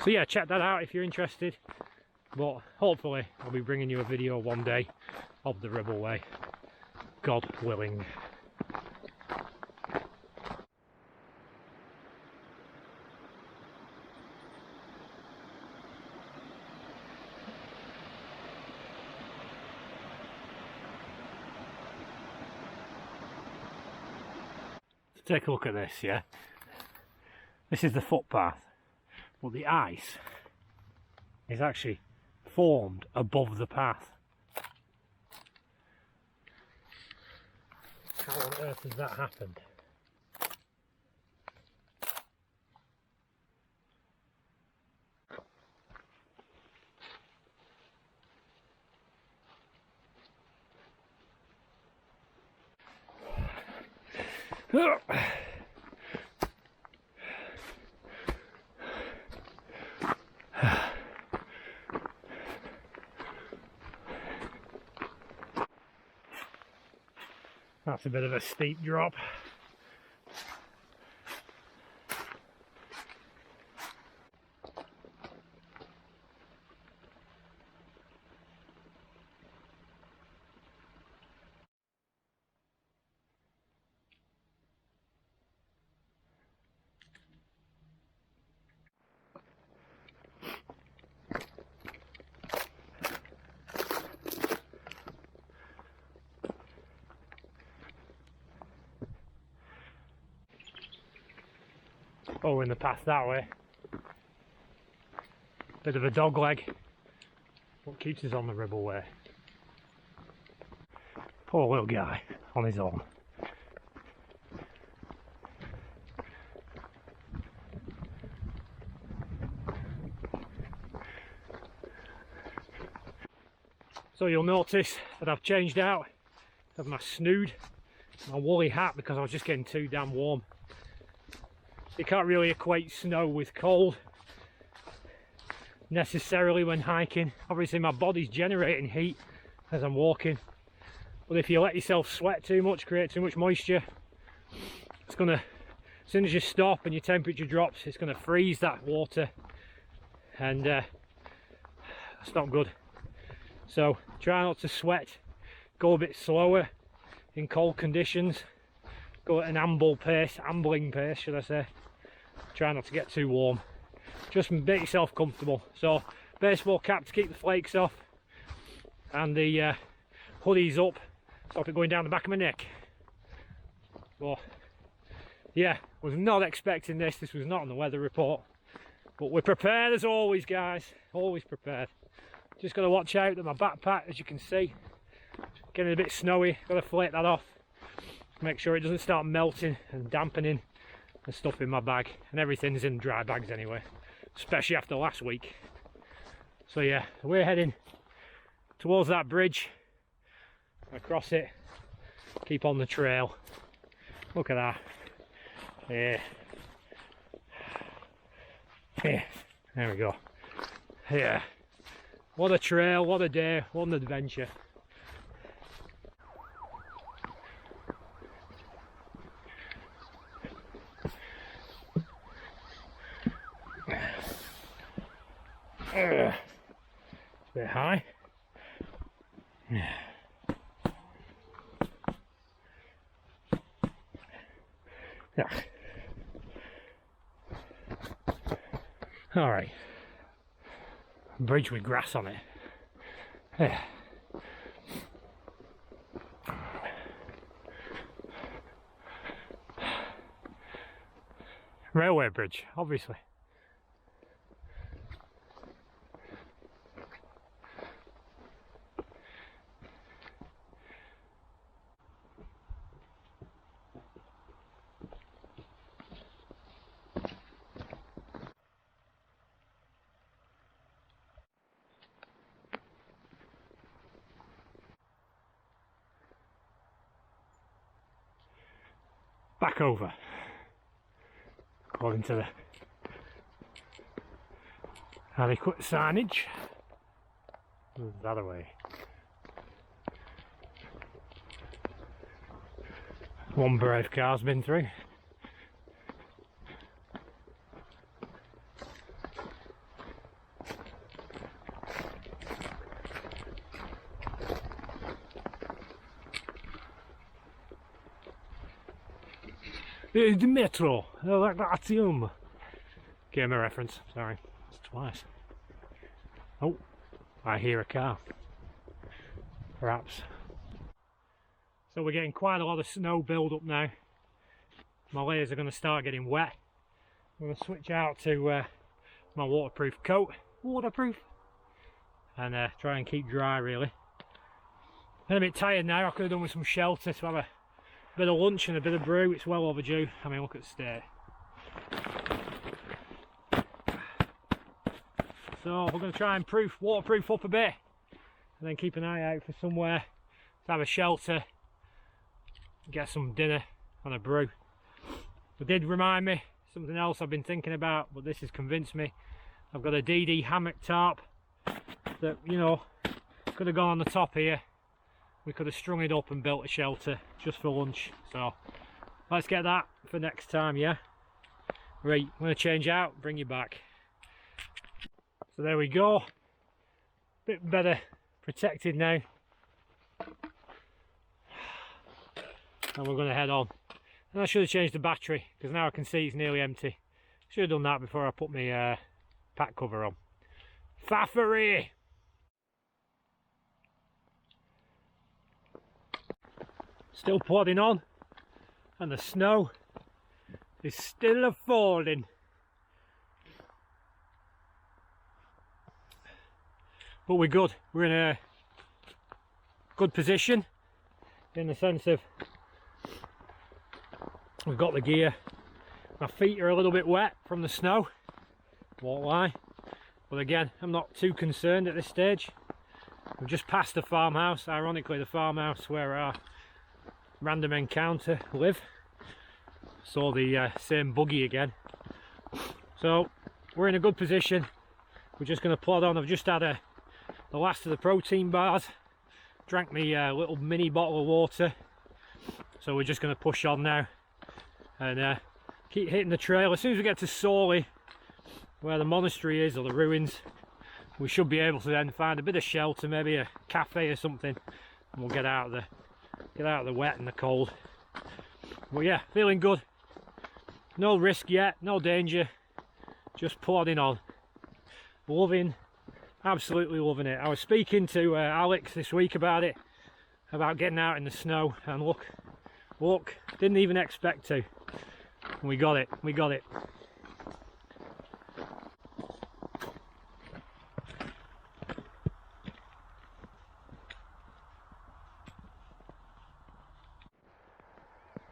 So yeah, check that out if you're interested. But hopefully I'll be bringing you a video one day of the Ribble Way, God willing. Take a look at this, yeah? This is the footpath, but the ice is actually formed above the path. How on earth has that happened? That's a bit of a steep drop. Oh, in the path that way. Bit of a dog leg. What keeps us on the Ribble Way? Poor little guy on his own. So you'll notice that I've changed out of my snood, my woolly hat, because I was just getting too damn warm. You can't really equate snow with cold necessarily when hiking. Obviously my body's generating heat as I'm walking, but if you let yourself sweat too much, create too much moisture, it's gonna, as soon as you stop and your temperature drops, it's gonna freeze that water, and that's not good. So try not to sweat, go a bit slower in cold conditions, go at an ambling pace should I say. Try not to get too warm, just make yourself comfortable. So baseball cap to keep the flakes off, and the hoodies up, stop it going down the back of my neck. But yeah, was not expecting this. This was not on the weather report, but we're prepared as always, guys, always prepared. Just got to watch out that my backpack, as you can see, getting a bit snowy. Got to flake that off, make sure it doesn't start melting and dampening the stuff in my bag, and everything's in dry bags anyway, especially after last week. So yeah, we're heading towards that bridge, across it, keep on the trail. Look at that. Yeah, yeah, there we go. Yeah, what a trail, what a day, what an adventure. It's a bit high. Yeah. Yeah. Alright. Bridge with grass on it. Yeah. Railway bridge, obviously. Back over, according to the adequate signage. The other way. One brave car's been through. The metro, Latium. Gave me a reference, sorry, that's twice. Oh, I hear a car. Perhaps. So we're getting quite a lot of snow build up now. My layers are going to start getting wet. I'm going to switch out to my waterproof coat. Waterproof! And try and keep dry really. I'm a bit tired now. I could have done with some shelter to have a bit of lunch and a bit of brew. It's well overdue. I mean, look at the state. So we're going to try and waterproof up a bit, and then keep an eye out for somewhere to have a shelter, get some dinner and a brew. It did remind me something else I've been thinking about, but this has convinced me. I've got a DD hammock tarp that, you know, could have gone on the top here. We could have strung it up and built a shelter just for lunch. So let's get that for next time, yeah? Right, I'm going to change out, bring you back. So there we go. Bit better protected now. And we're going to head on. And I should have changed the battery, because now I can see it's nearly empty. Should have done that before I put my pack cover on. Faffery! Still plodding on, and the snow is still a-falling. But we're good. We're in a good position in the sense of we've got the gear. My feet are a little bit wet from the snow, won't lie. But again, I'm not too concerned at this stage. We've just passed the farmhouse, ironically the farmhouse where our random encounter live. Saw the same buggy again. So we're in a good position. We're just going to plod on. I've just had the last of the protein bars. Drank me little mini bottle of water. So we're just going to push on now and keep hitting the trail. As soon as we get to Sawley, where the monastery is, or the ruins, we should be able to then find a bit of shelter, maybe a cafe or something, and we'll get out of the wet and the cold. But yeah, feeling good. No risk yet, no danger, just plodding on. Loving, absolutely loving it. I was speaking to Alex this week about it, about getting out in the snow, and look, didn't even expect to. We got it.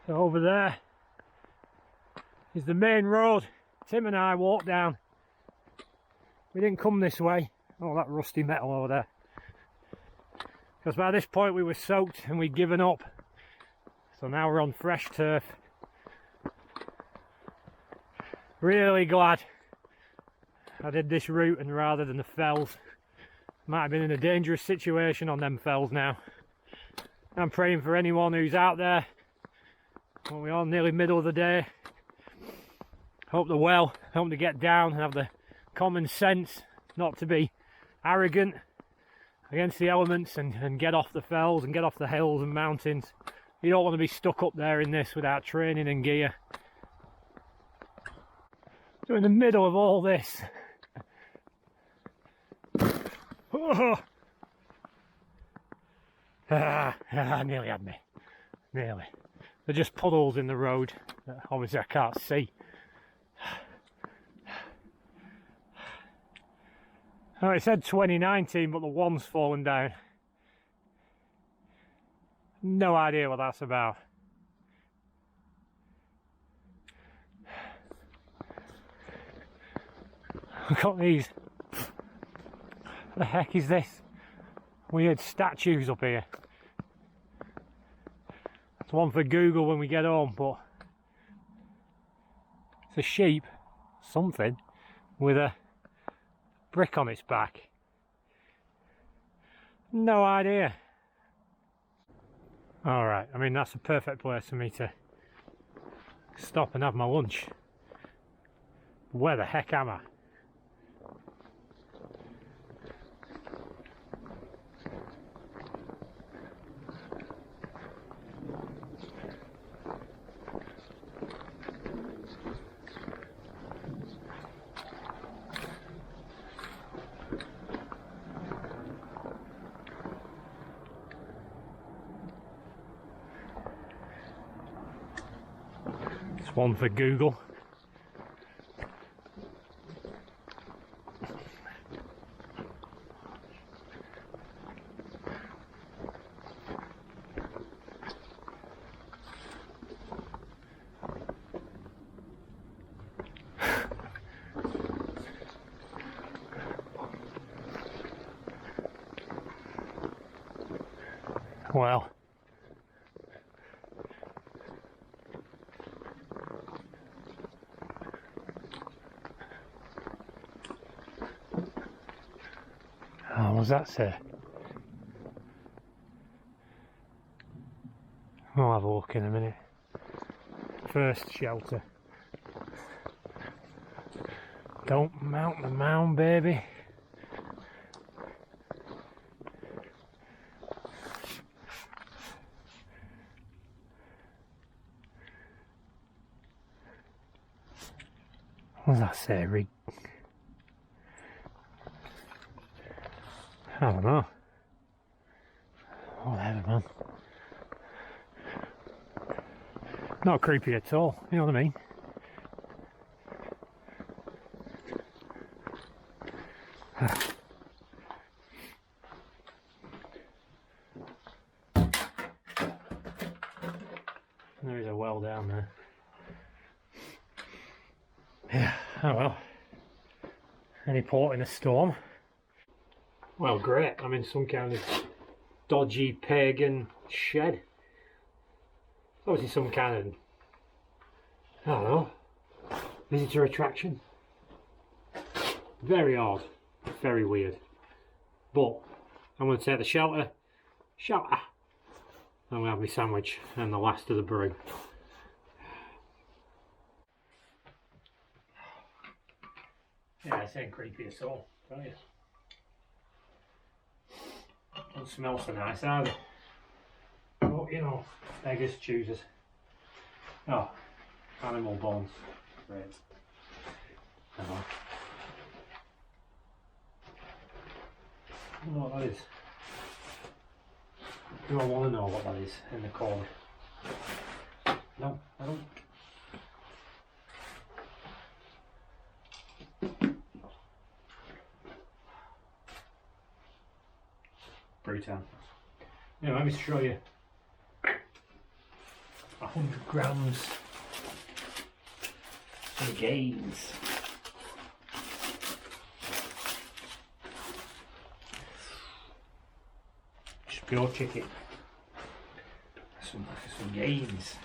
So over there is the main road Tim and I walked down. We didn't come this way. Oh, that rusty metal over there. Because by this point we were soaked and we'd given up. So now we're on fresh turf. Really glad I did this route and rather than the fells. Might have been in a dangerous situation on them fells now. I'm praying for anyone who's out there. Well, we're on nearly middle of the day. Hope they're well. Hope to get down and have the common sense not to be arrogant against the elements and get off the fells and get off the hills and mountains. You don't want to be stuck up there in this without training and gear. So in the middle of all this, nearly had me, nearly. They're just puddles in the road that obviously I can't see. Oh, it said 2019, but the one's fallen down. No idea what that's about. Look at these. What the heck is this? Weird statues up here. It's one for Google when we get home, but it's a sheep, something, with a brick on its back. No idea. Alright, I mean that's a perfect place for me to stop and have my lunch. Where the heck am I? One for Google. Well, what does that say? I'll have a look in a minute. First shelter. Don't mount the mound, baby. What does that say? Rig? I don't know. Whatever, man. Not creepy at all, you know what I mean? There is a well down there. Yeah, oh well. Any port in a storm? Well, great. I'm in some kind of dodgy pagan shed. Obviously some kind of, I don't know, visitor attraction. Very odd, very weird. But I'm going to take the shelter. I'm going to have my sandwich and the last of the brew. Yeah, it ain't creepy at all, tell you. Don't smell so nice either. But you know, beggars, choosers. Oh, animal bones. Great. I don't know what that is. Do I want to know what that is in the corner? No, I don't. Brutal. Now let me show you 100 grams of gains. Just pure chicken. Some gains.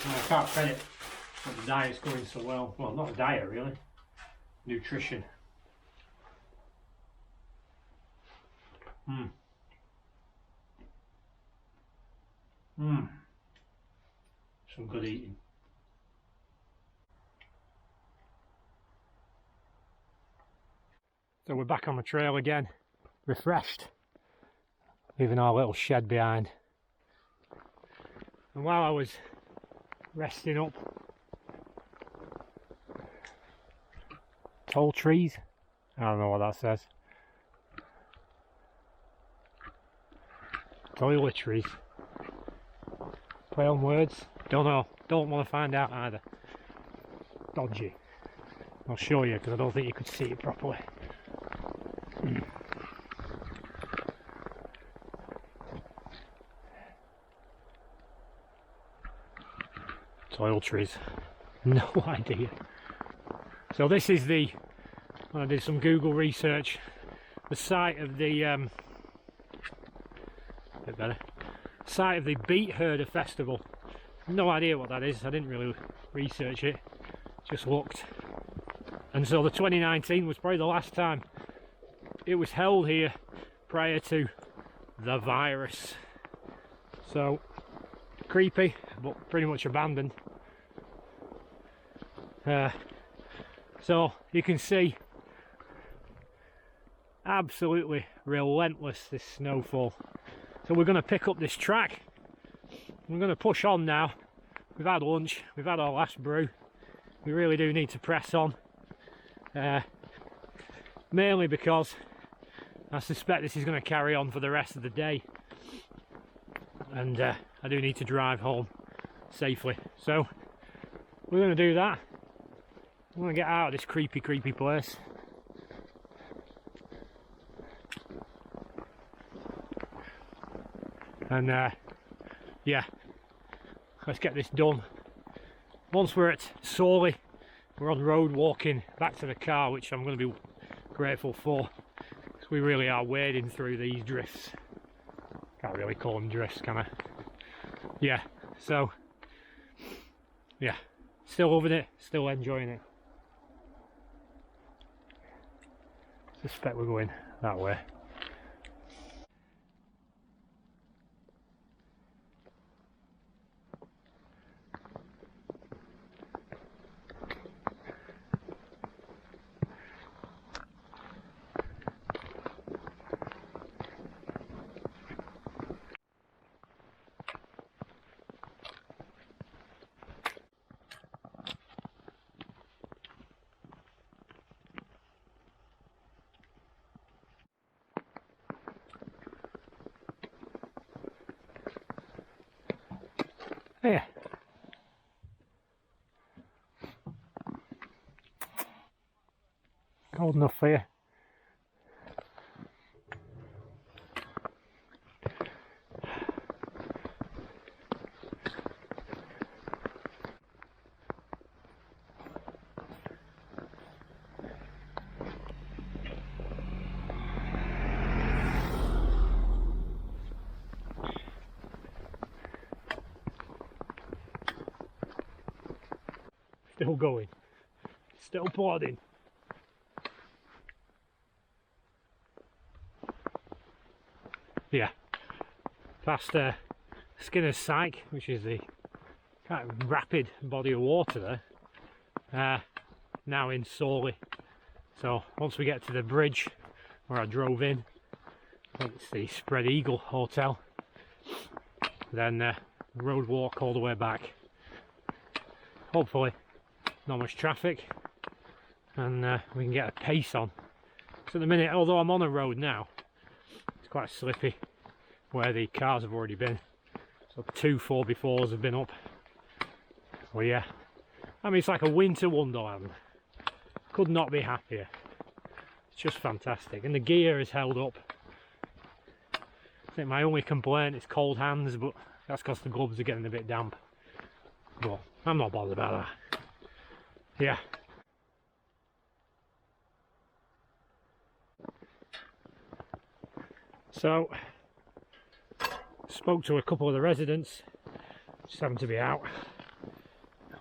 Now, I can't credit that the diet's going so well. Well, not a diet really. Nutrition. Some good eating. So we're back on the trail again, refreshed, leaving our little shed behind. And while I was resting up Tall trees? I don't know what that says. Toiletries. Play on words? Don't know. Don't want to find out either. Dodgy. I'll show you because I don't think you could see it properly. Toiletries. No idea. So this is the, when I did some Google research, the site of the bit better, site of the Beet Herder Festival. No idea what that is. I didn't really research it, just looked. And so the 2019 was probably the last time it was held here prior to the virus. So creepy, but pretty much abandoned. So you can see, absolutely relentless, this snowfall. So we're going to pick up this track. We're going to push on now. We've had lunch, we've had our last brew. We really do need to press on. Mainly because I suspect this is going to carry on for the rest of the day. And I do need to drive home safely. So we're going to do that. I'm going to get out of this creepy place. And yeah, let's get this done. Once we're at Sawley, we're on road walking back to the car, which I'm going to be grateful for, because we really are wading through these drifts. Can't really call them drifts, can I? Yeah, so yeah, still loving it, still enjoying it. Suspect we're going that way. Yeah. Cold enough for you. Still going, still plodding. Yeah, past Skinner's Syke, which is the kind of rapid body of water there, now in Sawley. So once we get to the bridge where I drove in, I think it's the Spread Eagle Hotel, then road walk all the way back. Hopefully not much traffic, and we can get a pace on. So at the minute, although I'm on a road now, it's quite slippy where the cars have already been. So 2 4x4s have been up. Well, yeah, I mean, it's like a winter wonderland. Could not be happier. It's just fantastic, and the gear is held up. I think my only complaint is cold hands, but that's because the gloves are getting a bit damp. But I'm not bothered about that. Yeah. So, spoke to a couple of the residents, just happened to be out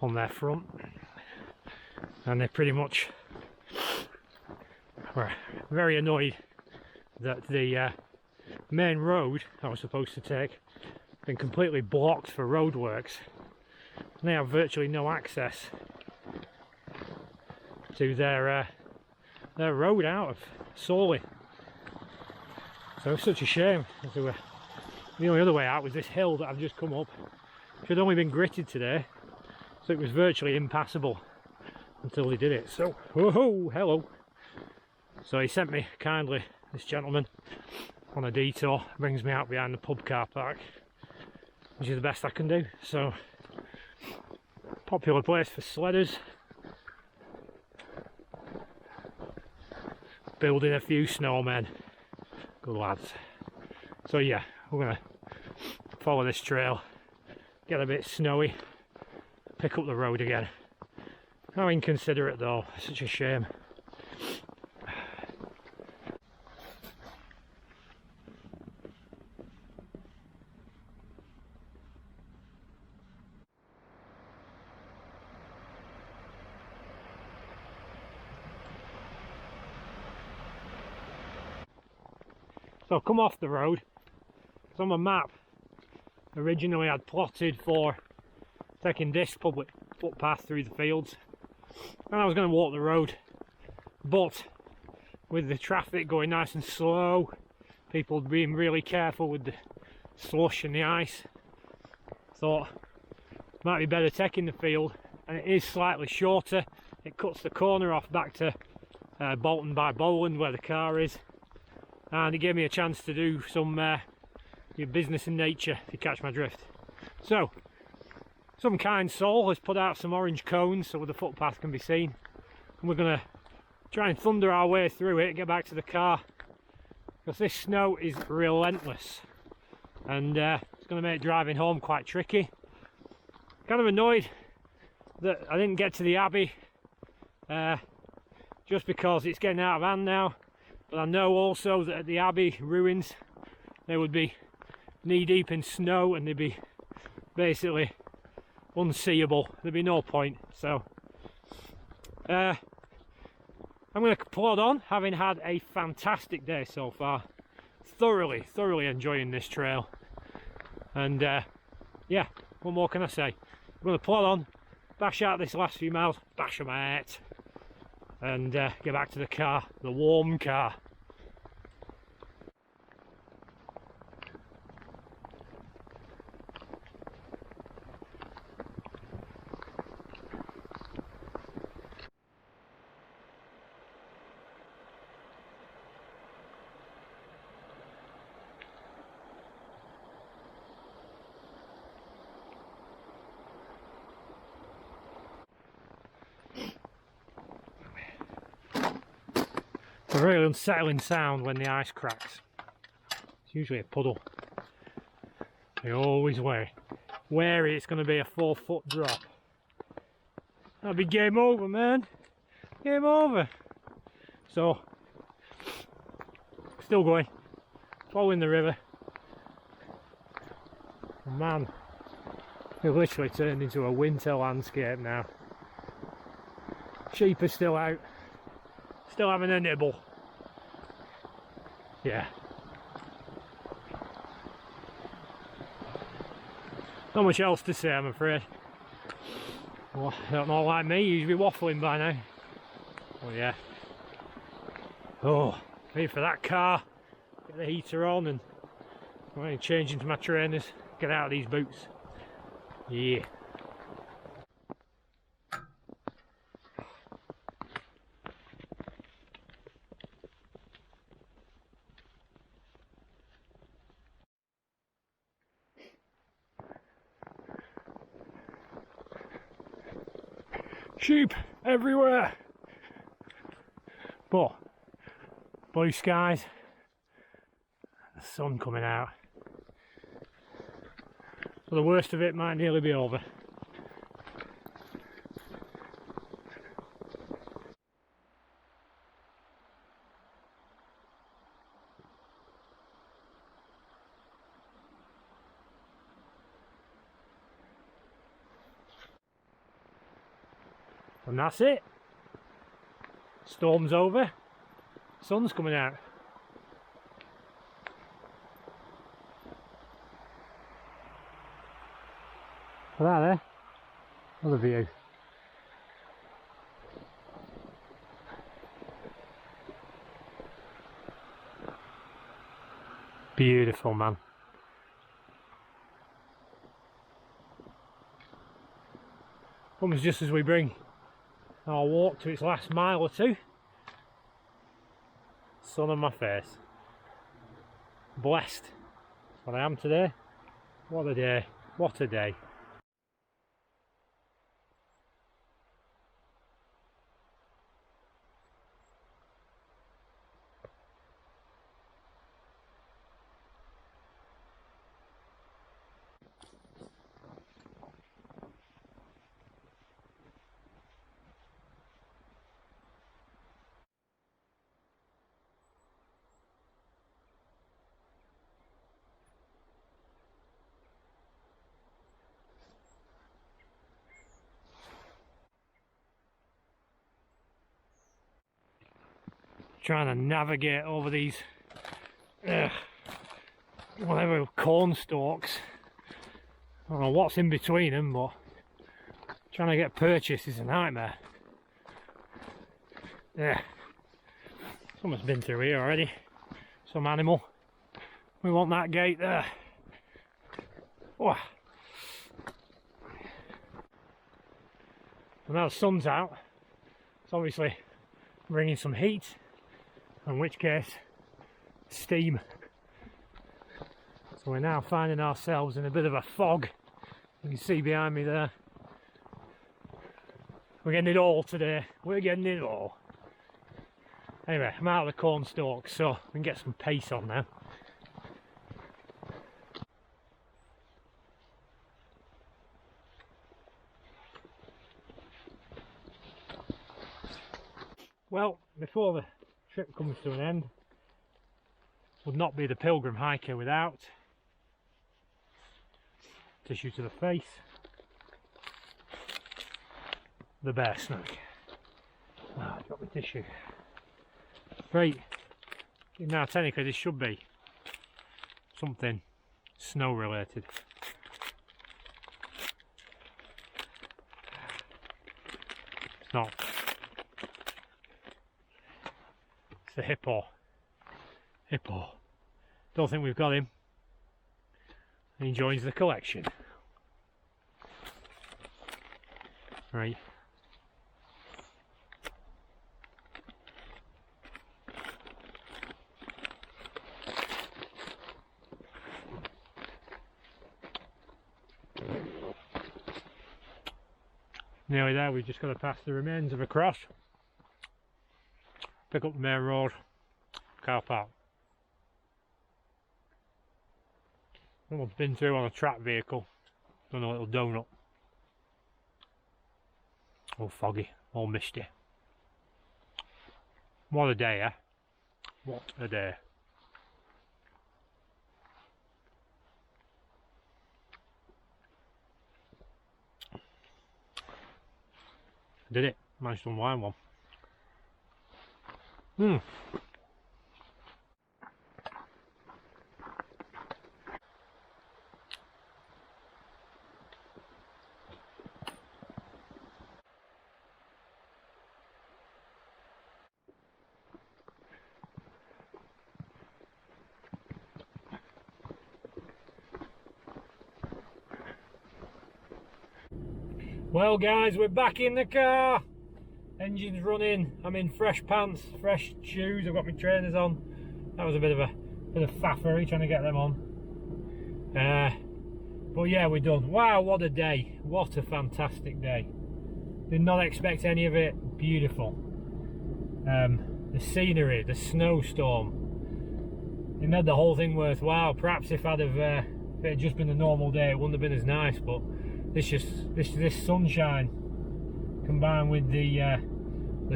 on their front, and they pretty much were very annoyed that the main road I was supposed to take had been completely blocked for roadworks. They have virtually no access to their road out of Sawley. So it's such a shame. The only other way out was this hill that I've just come up, which had only been gritted today, so it was virtually impassable until they did it. So, whoa, hello. So he sent me kindly, this gentleman, on a detour, brings me out behind the pub car park, which is the best I can do. So, popular place for sledders, building a few snowmen, good lads. So yeah, we're gonna follow this trail, get a bit snowy, pick up the road again. How inconsiderate though, such a shame. So I've come off the road, because on my map originally I'd plotted for taking this public footpath through the fields, and I was going to walk the road, but with the traffic going nice and slow, people being really careful with the slush and the ice, thought it might be better taking the field, and it is slightly shorter. It cuts the corner off back to Bolton by Bowland where the car is, and it gave me a chance to do some business in nature, if you catch my drift. So some kind soul has put out some orange cones so the footpath can be seen, and we're going to try and thunder our way through it and get back to the car, because this snow is relentless, and it's going to make driving home quite tricky. Kind of annoyed that I didn't get to the Abbey, just because it's getting out of hand now, but I know also that at the Abbey ruins they would be knee deep in snow and they'd be basically unseeable. There'd be no point. So I'm going to plod on, having had a fantastic day so far. Thoroughly enjoying this trail, and yeah, what more can I say? I'm going to plod on, bash out this last few miles, bash them out, and get back to the car, the warm car. It's a really unsettling sound when the ice cracks. It's usually a puddle. You always wary it's going to be a 4-foot drop. That'd be game over, man. Game over. So, still going, following the river. Man, we've literally turned into a winter landscape now. Sheep are still out, still having a nibble. Yeah. Not much else to say, I'm afraid. Well, I don't know, like me, you should be waffling by now. Oh yeah. Oh, wait for that car. Get the heater on and change into my trainers. Get out of these boots. Yeah. Sheep everywhere, but blue skies, the sun coming out, so the worst of it might nearly be over. And that's it. Storm's over. Sun's coming out. Look at that there. What a view. Beautiful, man. Comes just as we bring I'll walk to its last mile or two. Sun on my face. Blessed. That's what I am today. What a day. What a day. Trying to navigate over these whatever corn stalks. I don't know what's in between them, but trying to get purchase is a nightmare. Yeah, someone's been through here already. Some animal. We want that gate there. Oh. And now the sun's out, it's obviously bringing some heat. In which case, steam. So we're now finding ourselves in a bit of a fog. You can see behind me there. We're getting it all today. We're getting it all. Anyway, I'm out of the corn stalks, so we can get some pace on now. Well, before the trip comes to an end, would not be the pilgrim hiker without tissue to the face, the bear snack. Ah, I've got my tissue. Right, now technically this should be something snow related. It's not. The hippo. Don't think we've got him. He joins the collection. Right. Nearly there, we've just got to pass the remains of a cross. Pick up the main road, car park. Someone's been through on a track vehicle, done a little donut. All foggy, all misty. What a day, eh? What a day. I did it, managed to unwind one. Well guys, we're back in the car. Engine's running. I'm in fresh pants, fresh shoes. I've got my trainers on. That was a bit of faffery trying to get them on. But yeah, we're done. Wow, what a day! What a fantastic day. Did not expect any of it. Beautiful. The scenery, the snowstorm. It made the whole thing worthwhile. Perhaps if it had just been a normal day, it wouldn't have been as nice. But this sunshine combined with the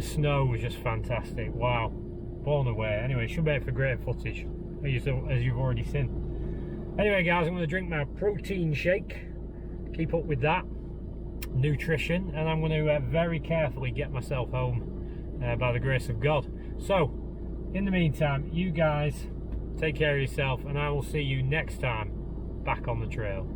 snow was just fantastic. Wow, blown away. Anyway, should be for great footage, as you've already seen. Anyway guys, I'm going to drink my protein shake, keep up with that nutrition, and I'm going to very carefully get myself home by the grace of God. So in the meantime, you guys take care of yourself, and I will see you next time back on the trail.